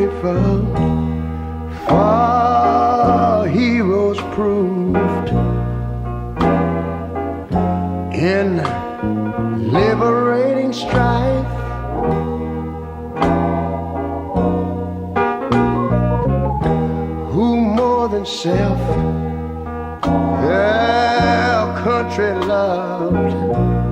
grateful for heroes proved in liberating strife. Who more than self their country loved,